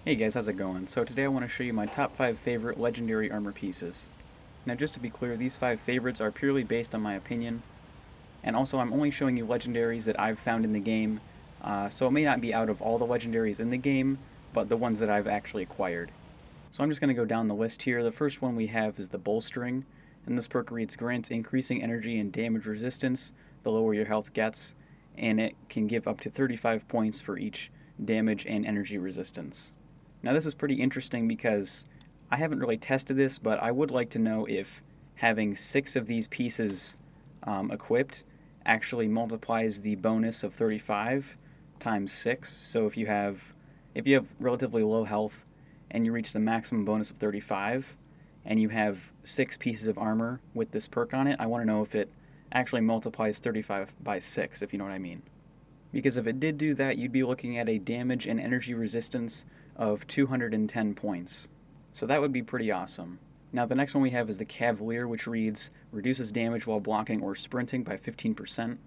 Hey guys, how's it going? So today I want to show you my top 5 favorite legendary armor pieces. Now just to be clear, these 5 favorites are purely based on my opinion, and also I'm only showing you legendaries that I've found in the game, so it may not be out of all the legendaries in the game, but the ones that I've actually acquired. So I'm just going to go down the list here. The first one we have is the Bolstering, and this perk reads grants increasing energy and damage resistance the lower your health gets, and it can give up to 35 points for each damage and energy resistance. Now this is pretty interesting because I haven't really tested this, but I would like to know if having 6 of these pieces equipped actually multiplies the bonus of 35 times 6. So if you have relatively low health and you reach the maximum bonus of 35 and you have 6 pieces of armor with this perk on it, I want to know if it actually multiplies 35 by 6, if you know what I mean. Because if it did do that, you'd be looking at a damage and energy resistance of 210 points. So that would be pretty awesome. Now the next one we have is the Cavalier, which reads, reduces damage while blocking or sprinting by 15%.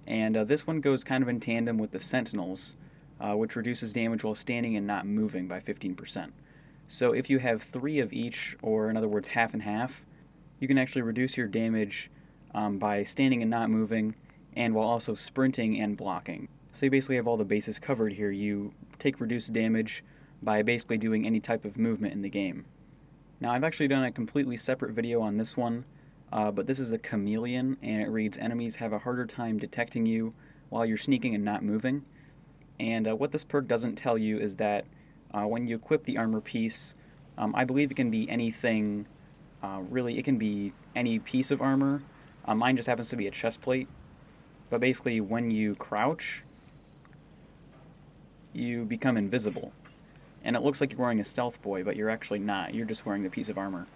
And this one goes kind of in tandem with the Sentinels, which reduces damage while standing and not moving by 15%. So if you have 3 of each, or in other words half and half, you can actually reduce your damage by standing and not moving, and while also sprinting and blocking. So you basically have all the bases covered here. You take reduced damage by basically doing any type of movement in the game. Now I've actually done a completely separate video on this one, but this is the Chameleon, and it reads, enemies have a harder time detecting you while you're sneaking and not moving. And what this perk doesn't tell you is that when you equip the armor piece, I believe it can be anything, really it can be any piece of armor. Mine just happens to be a chest plate. But basically, when you crouch, you become invisible. And it looks like you're wearing a stealth boy, but you're actually not. You're just wearing the piece of armor.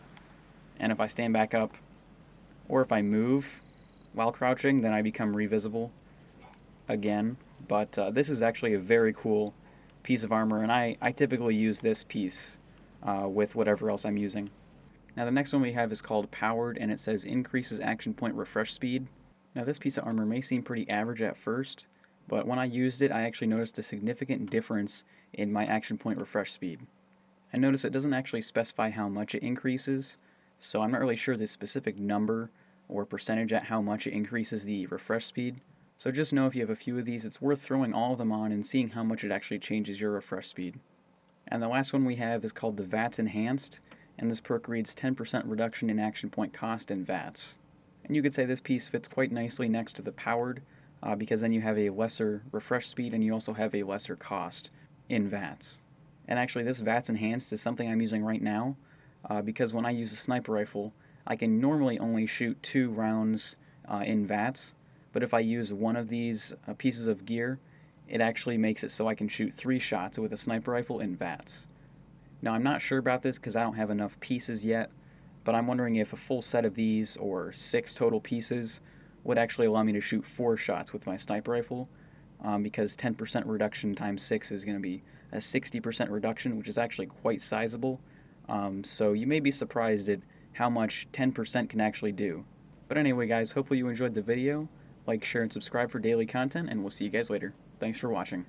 And if I stand back up, or if I move while crouching, then I become revisible again. But this is actually a very cool piece of armor, and I typically use this piece with whatever else I'm using. Now the next one we have is called Powered, and it says increases action point refresh speed. Now this piece of armor may seem pretty average at first, but when I used it I actually noticed a significant difference in my action point refresh speed. I noticed it doesn't actually specify how much it increases, so I'm not really sure the specific number or percentage at how much it increases the refresh speed. So just know if you have a few of these, it's worth throwing all of them on and seeing how much it actually changes your refresh speed. And the last one we have is called the VATS Enhanced, and this perk reads 10% reduction in action point cost in VATS. And you could say this piece fits quite nicely next to the Powered, because then you have a lesser refresh speed and you also have a lesser cost in VATS. And actually this VATS Enhanced is something I'm using right now, because when I use a sniper rifle, I can normally only shoot 2 rounds in VATS, but if I use one of these pieces of gear, it actually makes it so I can shoot 3 shots with a sniper rifle in VATS. Now I'm not sure about this because I don't have enough pieces yet, but I'm wondering if a full set of these, or 6 total pieces, would actually allow me to shoot 4 shots with my sniper rifle, because 10% reduction times 6 is going to be a 60% reduction, which is actually quite sizable, so you may be surprised at how much 10% can actually do. But anyway guys, hopefully you enjoyed the video. Like, share, and subscribe for daily content, and we'll see you guys later. Thanks for watching.